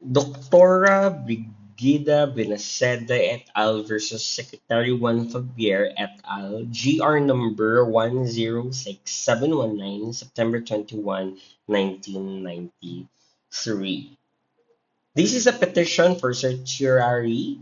Doctora Brigida Benaceda et al. Versus Secretary Juan Fabier et al. GR number 106719, September 21, 1993. This is a petition for certiorari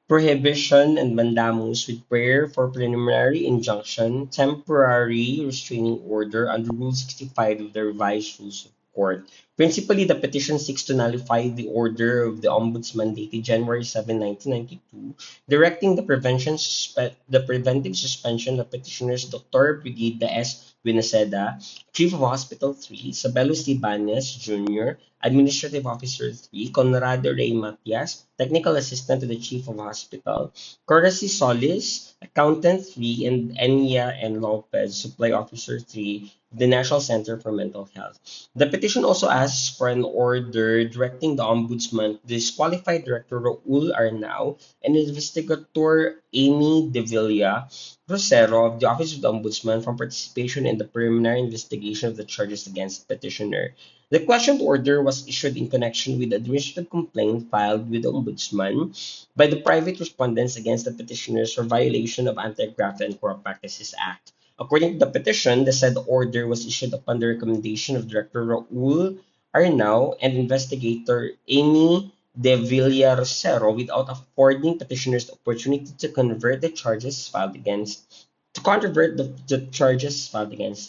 prohibition and mandamus with prayer for preliminary injunction, temporary restraining order under Rule 65 of the revised rules of court. Principally, the petition seeks to nullify the order of the Ombudsman dated January 7, 1992, directing the preventive suspension of petitioners Dr. Brigida S. Winaceda, Chief of Hospital 3, Sabelos Libanes Jr., Administrative Officer 3, Conrado Rey Matias, Technical Assistant to the Chief of Hospital, Courtesy Solis, Accountant 3, and Enya N. Lopez, Supply Officer 3, the National Center for Mental Health. The petition also asks for an order directing the Ombudsman to disqualify Director Raul Arnao and Investigator Amy De Villa Rosero of the Office of the Ombudsman from participation in the preliminary investigation of the charges against the petitioner. The questioned order was issued in connection with the administrative complaint filed with the Ombudsman by the private respondents against the petitioners for violation of Anti-Graft and Corrupt Practices Act. According to the petition, the said order was issued upon the recommendation of Director Raul Arnao and investigator Amy De Villarcero without affording petitioners the opportunity to controvert the charges filed against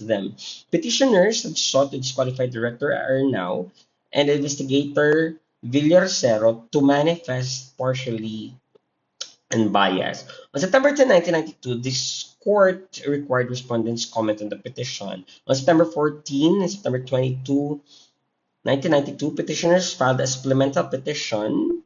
them. Petitioners have sought to disqualify Director Arnao and investigator Villarcero to manifest partially unbiased. On September 10, 1992, this court required respondents comment on the petition. On September 14 and September 22, 1992, petitioners filed a supplemental petition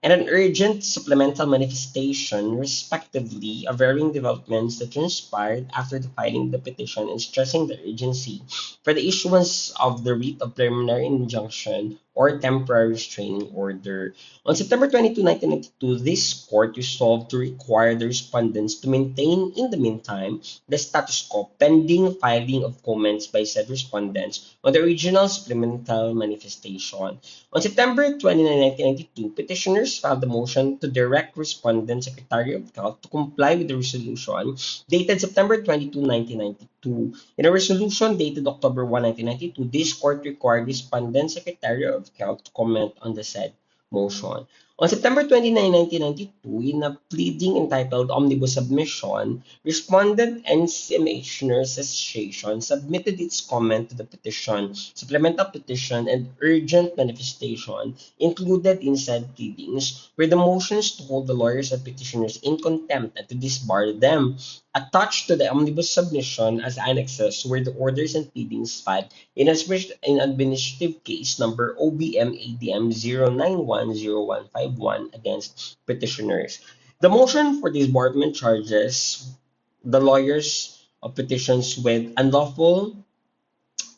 and an urgent supplemental manifestation, respectively, of varying developments that transpired after the filing of the petition and stressing the urgency for the issuance of the writ of preliminary injunction or temporary restraining order. On September 22, 1992, this court resolved to require the respondents to maintain, in the meantime, the status quo pending filing of comments by said respondents on the original supplemental manifestation. On September 29, 1992, petitioners filed a motion to direct Respondent Secretary of Health to comply with the resolution dated September 22, 1992. In a resolution dated October 1, 1992, this court required Respondent Secretary of Health to comment on the said motion. On September 29, 1992, in a pleading entitled Omnibus Submission, Respondent and CMH Nurse Association submitted its comment to the petition, supplemental petition, and urgent manifestation included in said pleadings were the motions to hold the lawyers and petitioners in contempt and to disbar them. Attached to the omnibus submission as annexes were the orders and pleadings filed in administrative case number OBM ADM 0910151 against petitioners. The motion for disbarment charges the lawyers of petitions with unlawful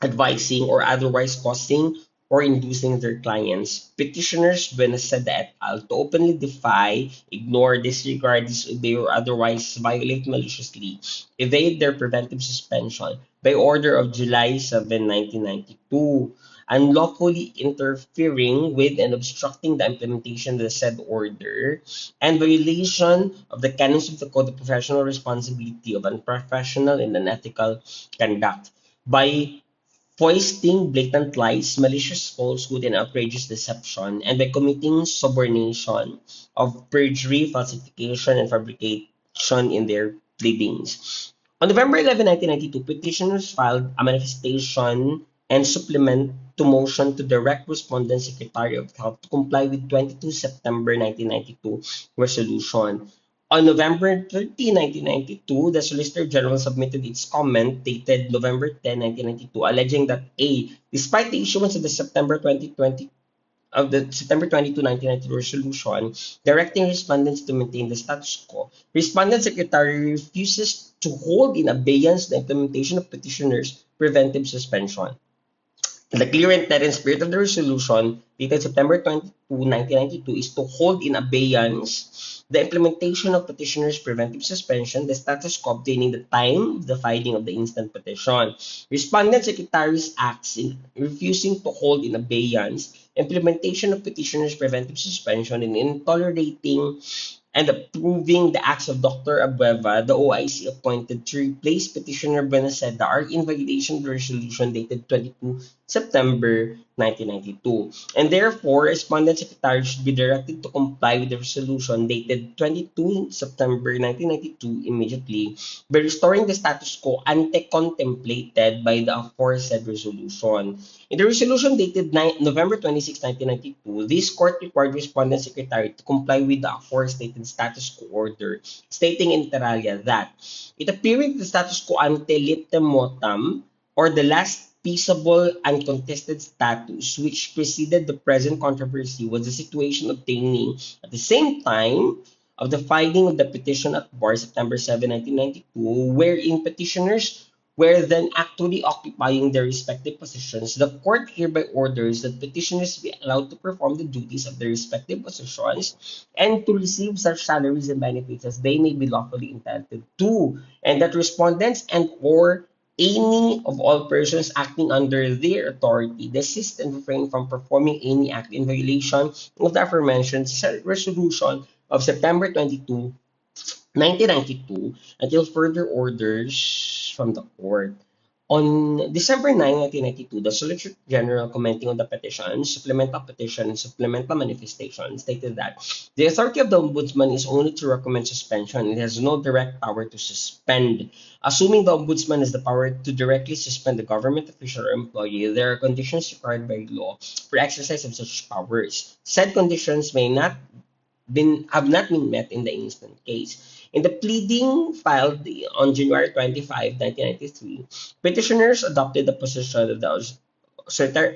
advising or otherwise causing or inducing their clients, petitioners Benaceda et al. To openly defy, ignore, disregard, disobey, or otherwise violate maliciously, evade their preventive suspension by order of July 7, 1992, unlawfully interfering with and obstructing the implementation of the said order, and violation of the canons of the Code of Professional Responsibility of Unprofessional and Unethical Conduct by foisting blatant lies, malicious falsehood, and outrageous deception, and by committing subornation of perjury, falsification, and fabrication in their pleadings. On November 11, 1992, petitioners filed a manifestation and supplement to motion to direct Respondent Secretary of Health to comply with 22 September 1992 resolution. On November 30, 1992, the Solicitor General submitted its comment dated November 10, 1992, alleging that A, despite the issuance of the September 22, 1992 resolution directing respondents to maintain the status quo, Respondent Secretary refuses to hold in abeyance the implementation of petitioners' preventive suspension. The clear intent and spirit of the resolution, dated September 22, 1992, is to hold in abeyance the implementation of petitioner's preventive suspension, the status quo obtaining the time of the filing of the instant petition. Respondent Secretary's acts in refusing to hold in abeyance implementation of petitioner's preventive suspension, and in tolerating and approving the acts of Dr. Abueva, the OIC appointed to replace Petitioner Benaceda are in violation of the resolution dated 22 September 1992. And therefore, Respondent Secretary should be directed to comply with the resolution dated 22 September 1992 immediately by restoring the status quo ante contemplated by the aforesaid resolution. In the resolution dated November 26, 1992, this court required Respondent Secretary to comply with the aforestated status quo order, stating inter alia that it appearing the status quo ante litem mortem, or the last peaceable uncontested status which preceded the present controversy, was the situation obtaining at the same time of the filing of the petition at bar September 7, 1992, wherein petitioners were then actually occupying their respective positions. The court hereby orders that petitioners be allowed to perform the duties of their respective positions and to receive such salaries and benefits as they may be lawfully entitled to, and that respondents and or any of all persons acting under their authority desist and refrain from performing any act in violation of the aforementioned resolution of September 22, 1992, until further orders from the court. On December 9, 1992, the Solicitor General, commenting on the petition, supplemental petition, and supplemental manifestation, stated that the authority of the Ombudsman is only to recommend suspension. It has no direct power to suspend. Assuming the Ombudsman has the power to directly suspend the government official or employee, there are conditions required by law for exercise of such powers. Said conditions may not have not been met in the instant case. In the pleading filed on January 25, 1993, petitioners adopted the position of the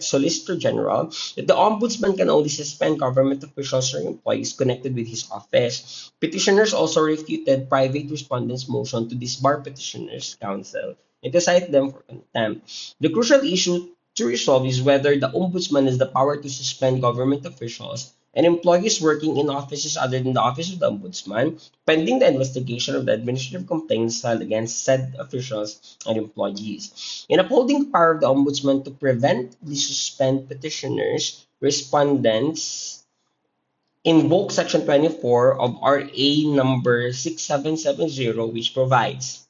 Solicitor General that the Ombudsman can only suspend government officials or employees connected with his office. Petitioners also refuted private respondents' motion to disbar petitioners' counsel and to cite them for contempt. The crucial issue to resolve is whether the Ombudsman has the power to suspend government officials and employees working in offices other than the Office of the Ombudsman, pending the investigation of the administrative complaints filed against said officials and employees. In upholding the power of the Ombudsman to preventively suspend petitioners, respondents invoke Section 24 of RA number 6770, which provides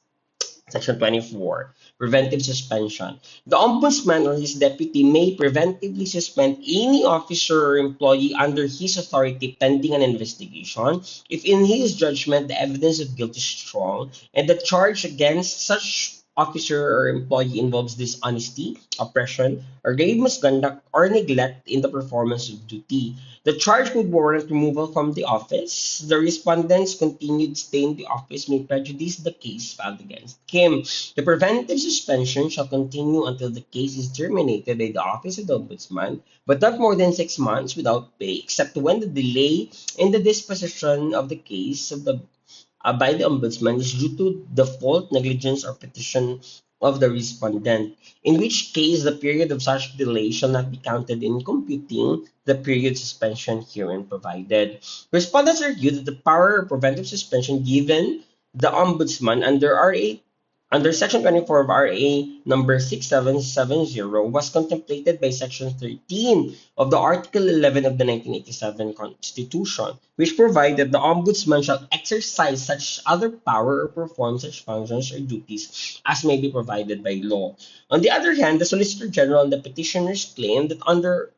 Section 24, preventive suspension. The Ombudsman or his deputy may preventively suspend any officer or employee under his authority pending an investigation if in his judgment the evidence of guilt is strong and the charge against such officer or employee involves dishonesty, oppression, or grave misconduct or neglect in the performance of duty. The charge would warrant removal from the office. The respondent's continued stay in the office may prejudice the case filed against him. The preventive suspension shall continue until the case is terminated by the Office of the Ombudsman, but not more than 6 months without pay, except when the delay in the disposition of the case by the Ombudsman is due to the fault, negligence, or petition of the respondent, in which case the period of such delay shall not be counted in computing the period suspension herein provided. Respondents argue that the power of preventive suspension given the Ombudsman under Section 24 of RA number 6770 was contemplated by Section 13 of the Article 11 of the 1987 Constitution, which provided the Ombudsman shall exercise such other power or perform such functions or duties as may be provided by law. On the other hand, the Solicitor General and the petitioners claim that under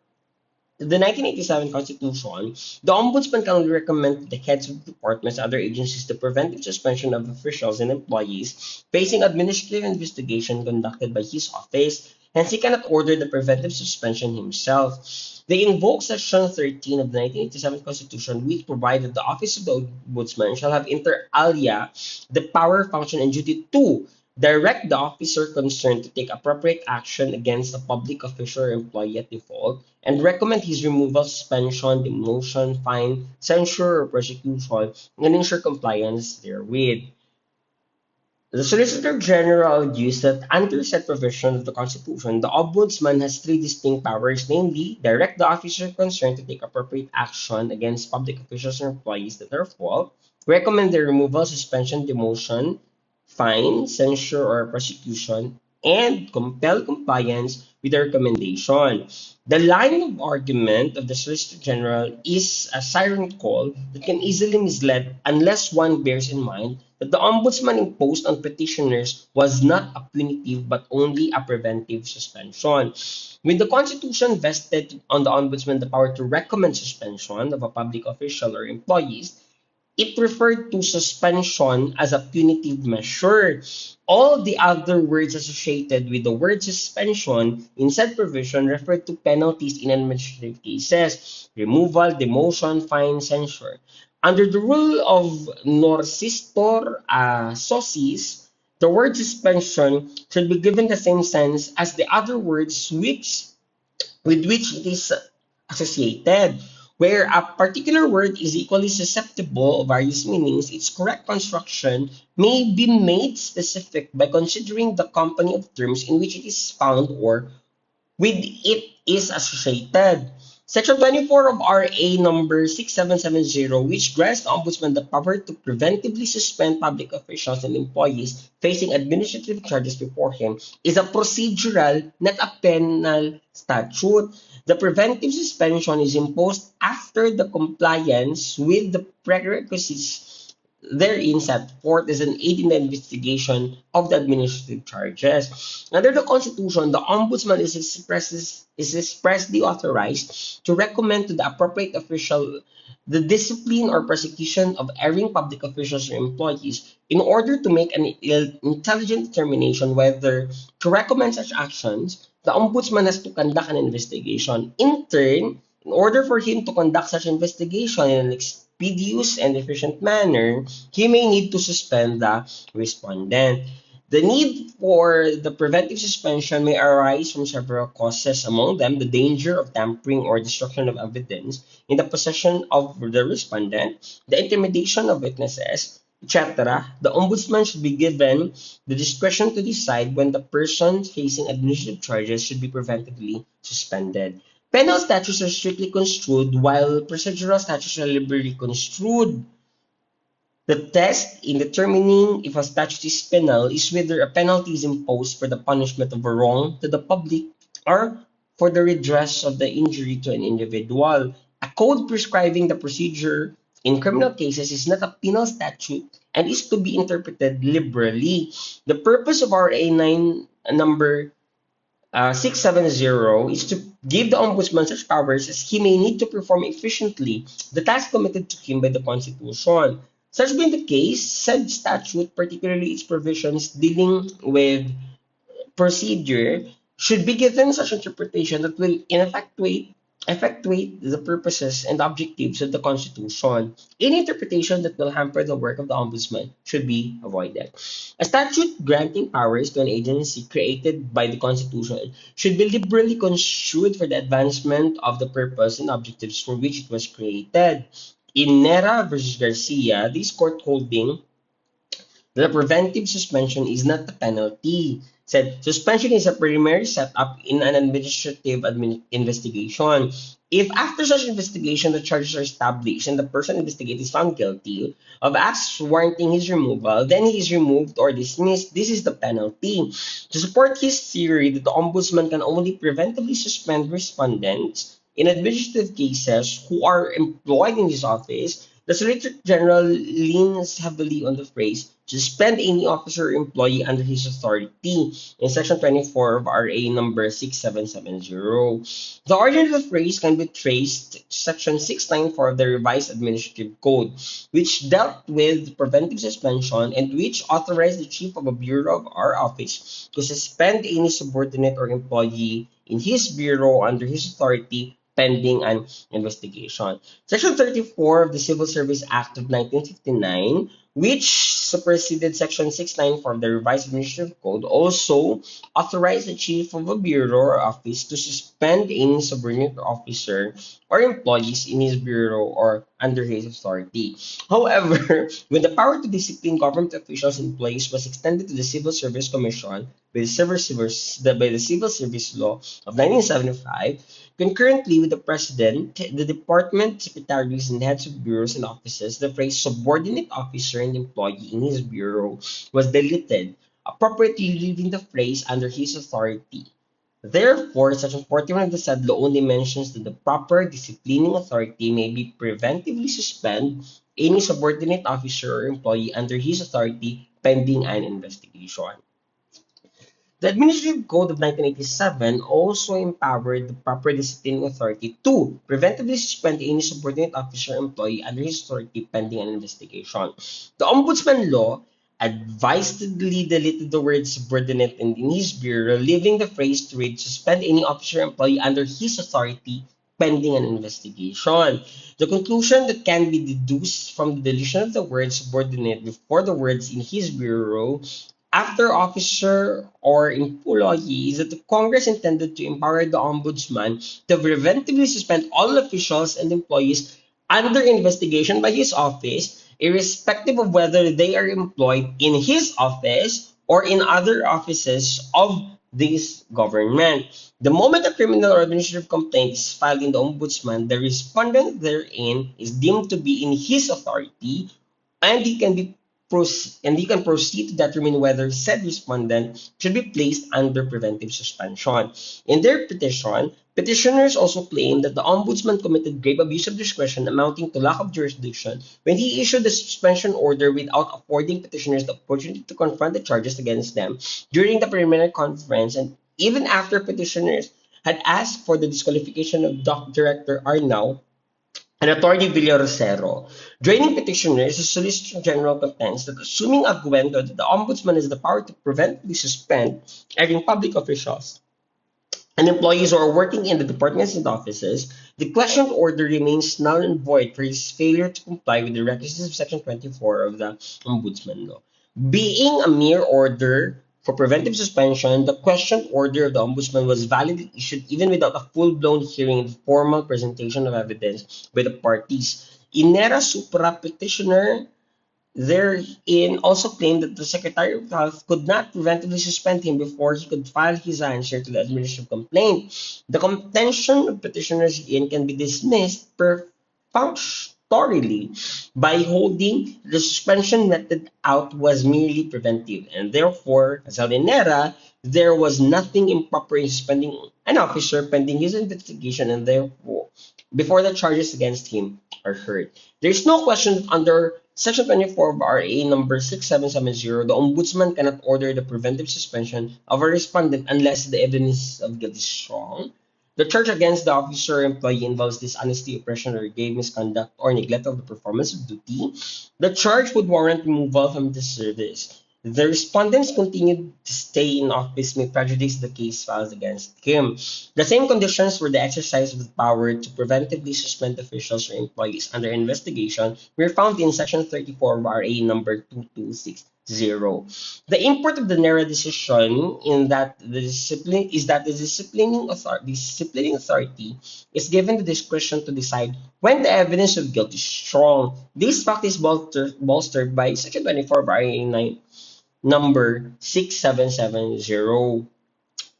the 1987 Constitution, the Ombudsman can only recommend to the heads of departments and other agencies the preventive suspension of officials and employees facing administrative investigation conducted by his office. Hence, he cannot order the preventive suspension himself. They invoke Section 13 of the 1987 Constitution, which provided the Office of the Ombudsman shall have inter alia the power, function, and duty to direct the officer concerned to take appropriate action against a public official or employee at default, and recommend his removal, suspension, demotion, fine, censure, or prosecution, and ensure compliance therewith. The Solicitor General argues that under said provision of the Constitution, the Ombudsman has three distinct powers, namely, direct the officer concerned to take appropriate action against public officials or employees that are at fault, recommend their removal, suspension, demotion, fine, censure, or prosecution, and compel compliance with the recommendation. The line of argument of the Solicitor General is a siren call that can easily mislead unless one bears in mind that the Ombudsman imposed on petitioners was not a punitive but only a preventive suspension. When the Constitution vested on the Ombudsman the power to recommend suspension of a public official or employees, it referred to suspension as a punitive measure. All the other words associated with the word suspension in said provision refer to penalties in administrative cases, removal, demotion, fine, censure. Under the rule of Norcistor Socis, the word suspension should be given the same sense as the other words with which it is associated. Where a particular word is equally susceptible of various meanings, its correct construction may be made specific by considering the company of terms in which it is found or with it is associated. Section 24 of RA number 6770, which grants the Ombudsman the power to preventively suspend public officials and employees facing administrative charges before him, is a procedural, not a penal statute. The preventive suspension is imposed after the compliance with the prerequisites therein set forth as an aid in the investigation of the administrative charges. Under the Constitution, the Ombudsman is expressly authorized to recommend to the appropriate official the discipline or prosecution of erring public officials or employees in order to make an intelligent determination whether to recommend such actions. The Ombudsman has to conduct an investigation. In turn, in order for him to conduct such investigation in an expeditious and efficient manner, he may need to suspend the respondent. The need for the preventive suspension may arise from several causes, among them the danger of tampering or destruction of evidence in the possession of the respondent, the intimidation of witnesses, etc. The ombudsman should be given the discretion to decide when the person facing administrative charges should be preventively suspended. Penal statutes are strictly construed, while procedural statutes are liberally construed. The test in determining if a statute is penal is whether a penalty is imposed for the punishment of a wrong to the public or for the redress of the injury to an individual. A code prescribing the procedure in criminal cases is not a penal statute and is to be interpreted liberally. The purpose of RA 9 number 670 is to give the ombudsman such powers as he may need to perform efficiently the task committed to him by the Constitution. Such being the case, said statute, particularly its provisions dealing with procedure, should be given such interpretation that will in effectuate the purposes and objectives of the Constitution. Any interpretation that will hamper the work of the Ombudsman should be avoided. A statute granting powers to an agency created by the Constitution should be liberally construed for the advancement of the purpose and objectives for which it was created. In Nera versus Garcia, this court holding the preventive suspension is not a penalty. Said suspension is a primary setup in an administrative investigation. If after such investigation the charges are established and the person investigated is found guilty of acts warranting his removal, then he is removed or dismissed. This is the penalty. To support his theory that the ombudsman can only preventively suspend respondents in administrative cases who are employed in his office, the Solicitor General leans heavily on the phrase suspend any officer or employee under his authority in Section 24 of RA number 6770. The origin of the phrase can be traced to Section 694 of the Revised Administrative Code, which dealt with preventive suspension and which authorized the chief of a bureau of our office to suspend any subordinate or employee in his bureau under his authority pending an investigation. Section 34 of the Civil Service Act of 1959, which superseded Section 694 of the Revised Administrative Code, also authorized the chief of a bureau or office to suspend any subordinate officer or employees in his bureau or under his authority. However, when the power to discipline government officials and employees was extended to the Civil Service Commission by the Civil Service Law of 1975, concurrently with the President, the Department Secretaries and heads of bureaus and offices, the phrase subordinate officer and employee in his bureau was deleted, appropriately leaving the phrase under his authority. Therefore, Section 41 of the said law only mentions that the proper disciplining authority may be preventively suspend any subordinate officer or employee under his authority pending an investigation. The Administrative Code of 1987 also empowered the proper disciplining authority to preventively suspend any subordinate officer or employee under his authority pending an investigation. The Ombudsman Law advisedly deleted the word subordinate in his bureau, leaving the phrase to read suspend any officer or employee under his authority pending an investigation. The conclusion that can be deduced from the deletion of the word subordinate before the words in his bureau after officer or employee is that the Congress intended to empower the Ombudsman to preventively suspend all officials and employees under investigation by his office, irrespective of whether they are employed in his office or in other offices of this government. The moment a criminal or administrative complaint is filed in the Ombudsman, the respondent therein is deemed to be in his authority and he can proceed to determine whether said respondent should be placed under preventive suspension. In their petition, petitioners also claim that the Ombudsman committed grave abuse of discretion amounting to lack of jurisdiction when he issued the suspension order without affording petitioners the opportunity to confront the charges against them during the preliminary conference and even after petitioners had asked for the disqualification of Director Arnau and Attorney Villarosero. Joining petitioners, the Solicitor General contends that assuming arguendo that the Ombudsman has the power to preventively suspend any public officials and employees who are working in the departments and offices, the questioned order remains null and void for his failure to comply with the requisites of Section 24 of the Ombudsman Law. Being a mere order for preventive suspension, the questioned order of the Ombudsman was validly issued even without a full-blown hearing and formal presentation of evidence by the parties. Inera supra petitioner therein also claimed that the Secretary of Health could not preventively suspend him before he could file his answer to the administrative complaint. The contention of petitioners in can be dismissed perfunctorily by holding the suspension meted out was merely preventive, and therefore, as Alinera, there was nothing improper in suspending an officer pending his investigation, and therefore, before the charges against him are heard. There is no question that under Section 24 of RA number 6770, the Ombudsman cannot order the preventive suspension of a respondent unless the evidence of guilt is strong. The charge against the officer or employee involves dishonesty, oppression, or grave misconduct or neglect of the performance of duty. The charge would warrant removal from the service. The respondent's continued to stay in office may prejudice the case filed against him. The same conditions for the exercise of the power to preventively suspend officials or employees under investigation were found in Section 34 of RA number 2260. The import of the NERA decision in that the discipline is that the disciplining authority is given the discretion to decide when the evidence of guilt is strong. This fact is bolstered by Section 24 of RA 9 number 6770,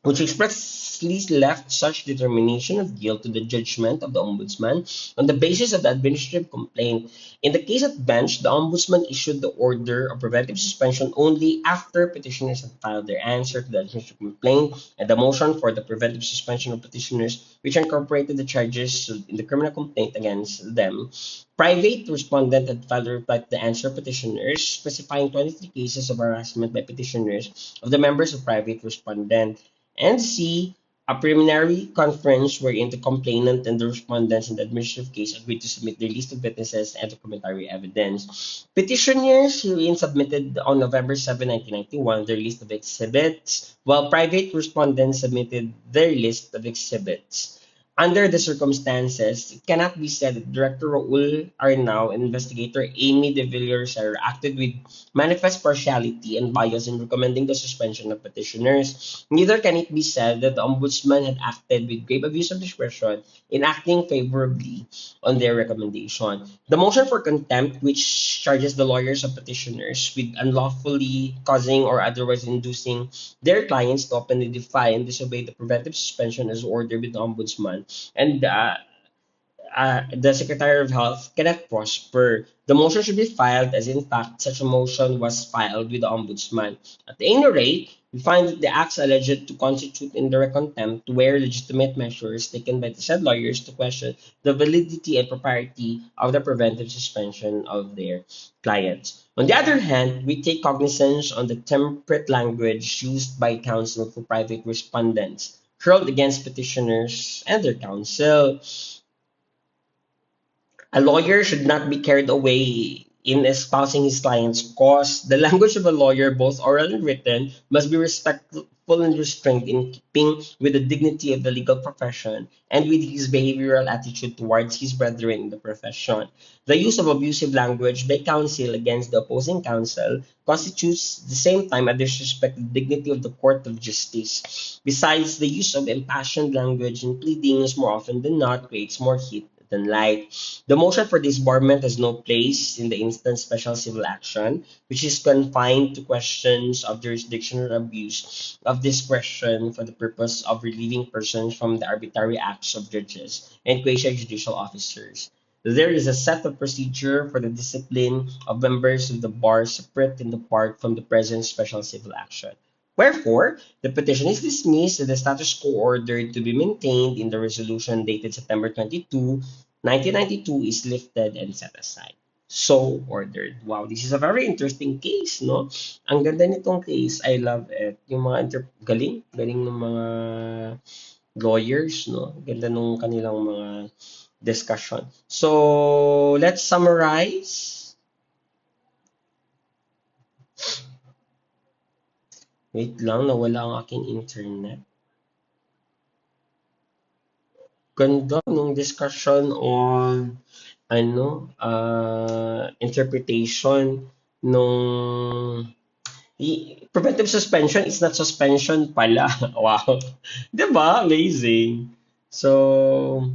which expressly left such determination of guilt to the judgment of the Ombudsman on the basis of the administrative complaint. In the case at bench, the Ombudsman issued the order of preventive suspension only after petitioners had filed their answer to the administrative complaint and the motion for the preventive suspension of petitioners, which incorporated the charges in the criminal complaint against them. Private respondent had filed a reply to the answer petitioners, specifying 23 cases of harassment by petitioners of the members of private respondent. And C, a preliminary conference wherein the complainant and the respondents in the administrative case agreed to submit their list of witnesses and documentary evidence. Petitioners herein submitted on November 7, 1991 their list of exhibits, while private respondents submitted their list of exhibits. Under the circumstances, it cannot be said that Director Raul Arnau and investigator Amy de Villiers acted with manifest partiality and bias in recommending the suspension of petitioners. Neither can it be said that the Ombudsman had acted with grave abuse of discretion in acting favorably on their recommendation. The motion for contempt, which charges the lawyers of petitioners with unlawfully causing or otherwise inducing their clients to openly defy and disobey the preventive suspension as ordered by the Ombudsman, and the Secretary of Health cannot prosper. The motion should be filed as in fact such a motion was filed with the Ombudsman. At any rate, we find that the acts alleged to constitute indirect contempt were legitimate measures taken by the said lawyers to question the validity and propriety of the preventive suspension of their clients. On the other hand, we take cognizance on the temperate language used by counsel for private respondents hurled against petitioners and their counsel. A lawyer should not be carried away in espousing his client's cause. The language of a lawyer, both oral and written, must be respectful and restrained in keeping with the dignity of the legal profession and with his behavioral attitude towards his brethren in the profession. The use of abusive language by counsel against the opposing counsel constitutes at the same time a disrespect to the dignity of the court of justice. Besides, the use of impassioned language in pleadings more often than not creates more heat than light. The motion for disbarment has no place in the instant special civil action, which is confined to questions of jurisdiction or abuse of discretion for the purpose of relieving persons from the arbitrary acts of judges and quasi-judicial officers. There is a set of procedure for the discipline of members of the bar separate and apart from the present special civil action. Wherefore, the petition is dismissed and the status quo ordered to be maintained in the resolution dated September 22, 1992 is lifted and set aside. So ordered. Wow, this is a very interesting case, no? Ang ganda nitong case. I love it. Yung mga galing ng mga lawyers, no? Ganda nung kanilang mga discussion. So, let's summarize. Wait lang, nawala ang aking internet. Ganda nung discussion on interpretation nung preventive suspension is not suspension pala. Wow. 'Di ba? Amazing. So,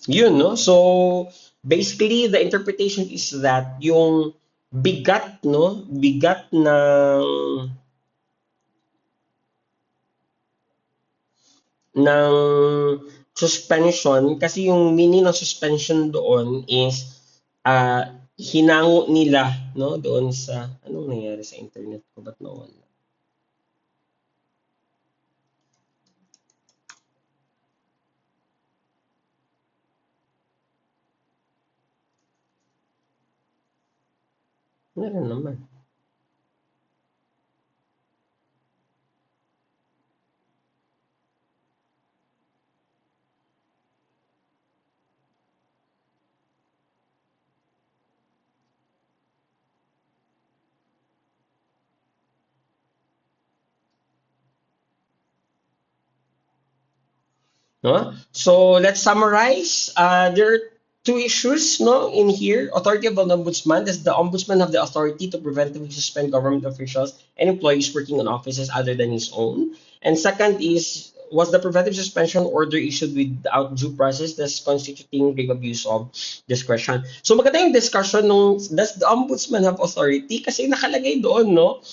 yun, no? So, basically, the interpretation is that yung bigat, no? Bigat ng suspension kasi yung meaning ng suspension doon is hinango nila, no, doon sa anong nangyari sa internet ko, ba't nawala? Meron naman. No? So let's summarize. There are two issues, no, in here. Authority of the ombudsman. Does the ombudsman have the authority to preventively suspend government officials and employees working on offices other than his own? And second is, was the preventive suspension order issued without due process, thus constituting grave abuse of discretion? So maganda yung discussion nung does the ombudsman have authority? Kasi nakalagay doon, no?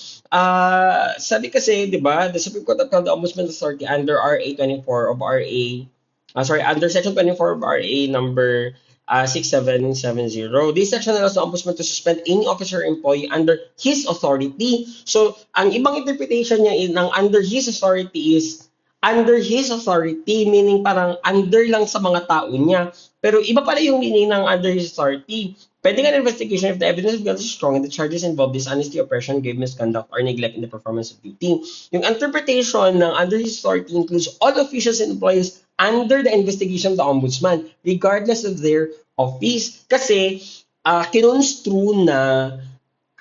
Sabi kasi, di ba, the Supreme Court upheld the Ombudsman Authority under RA 24 of under Section 24 of RA number 6770. This section allows the Ombudsman to suspend any officer or employee under his authority. So, ang ibang interpretation niya ng under his authority is under his authority, meaning parang under lang sa mga tao niya. Pero iba pala yung meaning ng under his authority. Pending an investigation if the evidence of guilt is strong and the charges involve dishonesty, oppression, grave misconduct, or neglect in the performance of duty. Yung interpretation ng under his authority includes all officials and employees under the investigation of the ombudsman, regardless of their office. Kasi, kinonstrue na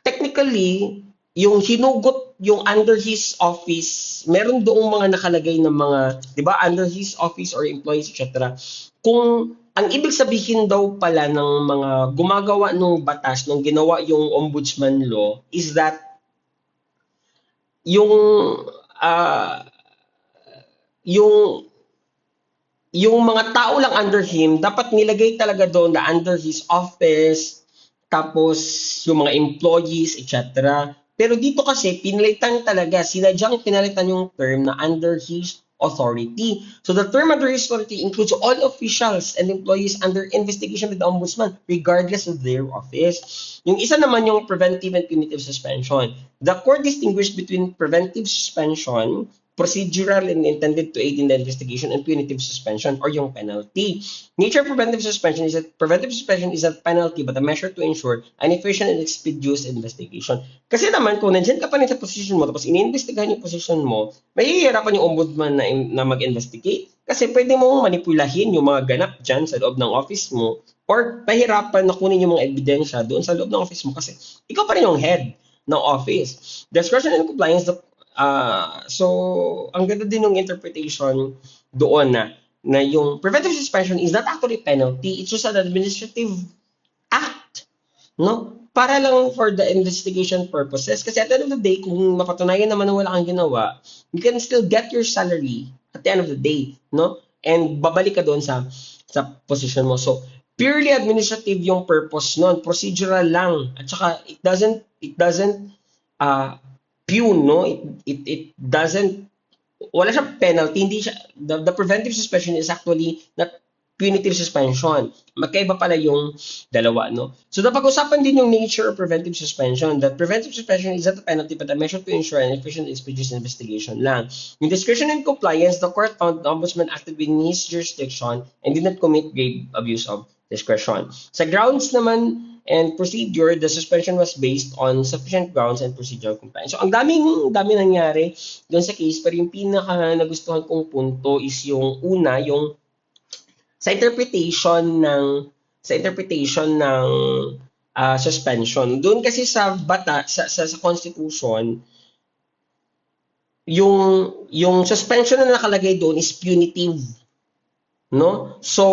technically, yung hinugot yung under his office, meron doong mga nakalagay ng mga, di ba, under his office or employees, etc. Kung ang ibig sabihin daw pala ng mga gumagawa ng batas, nung ginawa yung ombudsman law, is that yung yung mga tao lang under him, dapat nilagay talaga doon na under his office, tapos yung mga employees, etc. Pero dito kasi, pinalitan talaga, sinadyang pinalitan yung term na under his authority. So the term under his authority includes all officials and employees under investigation with the ombudsman, regardless of their office. Yung isa naman yung preventive and punitive suspension. The court distinguished between preventive suspension, procedural and intended to aid in the investigation, and punitive suspension or yung penalty. Nature of preventive suspension is a penalty but a measure to ensure an efficient and expeditious investigation. Kasi naman, kung nandiyan ka pa rin sa position mo, tapos iniimbestigahan yung position mo, mahihirapan yung ombudsman na mag-investigate. Kasi pwede mong manipulahin yung mga ganap dyan sa loob ng office mo, or mahirapan na kunin yung mga ebidensya doon sa loob ng office mo kasi ikaw pa rin yung head ng office. Discretion and compliance, so ang ganda din ng interpretation doon na yung preventive suspension is not actually penalty, it's just an administrative act, no? Para lang for the investigation purposes. Kasi at the end of the day, kung mapatunayan naman na wala kang ginawa, you can still get your salary at the end of the day, no? And babalik ka doon sa position mo. So, purely administrative yung purpose nun. Procedural lang. At saka, it doesn't pune, no? It doesn't, wala siyang penalty. Hindi siya, the preventive suspension is actually not punitive suspension. Magkaiba pala yung dalawa, no? So, napag-usapan din yung nature of preventive suspension. That preventive suspension is not a penalty but a measure to ensure an efficient and expeditious investigation lang. In discretion and compliance, the court found the ombudsman acted within his jurisdiction and did not commit grave abuse of discretion. Sa grounds naman and procedure, the suspension was based on sufficient grounds and procedural compliance. So, ang daming nangyari doon sa case, pero yung pinaka nagustuhan kong punto is yung una, yung sa interpretation ng suspension. Doon kasi sa Constitution, yung suspension na nakalagay doon is punitive, no? So,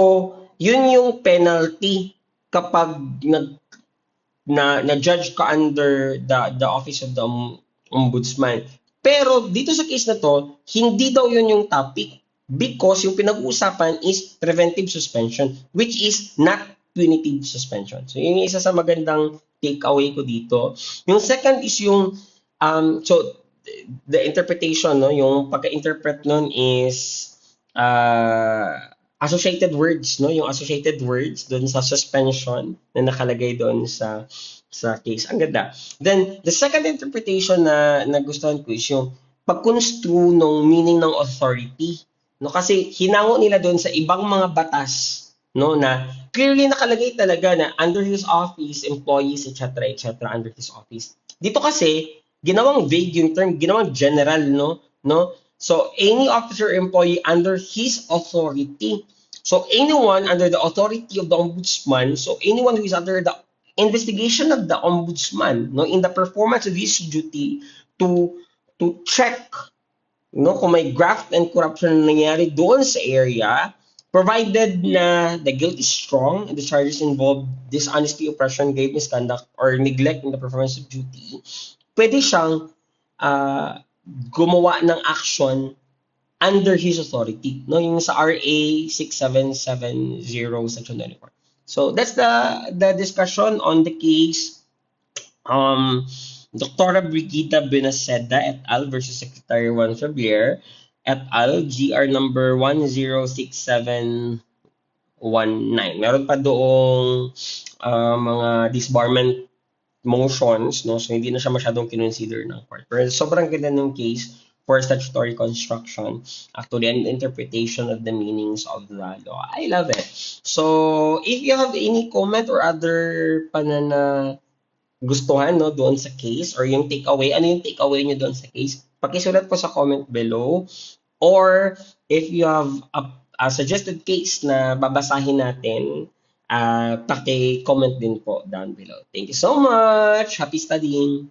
yun yung penalty kapag na judge ka under the office of the ombudsman. Pero dito sa case na to, hindi daw yun yung topic. Because yung pinag-uusapan is preventive suspension, which is not punitive suspension. So, yun yung isa sa magandang takeaway ko dito. Yung second is yung, so, the interpretation, no? Yung pagka-interpret nun is associated words, no? Yung associated words dun sa suspension na nakalagay dun sa case. Ang ganda. Then, the second interpretation na nagustuhan ko is yung pag-construe ng meaning ng authority. No, kasi hinango nila doon sa ibang mga batas, no, na clearly nakalagay talaga na under his office, employees, etc., under his office. Dito kasi ginawang vague yung term, ginawang general, no. So any officer or employee under his authority. So anyone under the authority of the ombudsman, so anyone who is under the investigation of the ombudsman, no, in the performance of his duty to check, no, kung may graft and corruption na nangyari doon sa area, provided na the guilt is strong and the charges involve dishonesty, oppression, grave misconduct, or neglect in the performance of duty, pwede siyang gumawa ng action under his authority, no, yung sa RA 6770 section 24. So that's the discussion on the case Dr. Brigida Benaceda et al. Versus Secretary Juan Fabier et al. GR number 106719. Meron pa doong mga disbarment motions, no? So hindi na siya masyadong kinonsider ng court. Pero sobrang ganda ng case for statutory construction, actually an interpretation of the meanings of the law. I love it. So if you have any comment or other gustuhan, no, doon sa case, or yung takeaway, ano yung takeaway nyo doon sa case, pakisulat po sa comment below. Or if you have a suggested case na babasahin natin, paki-comment din po down below. Thank you so much. Happy studying.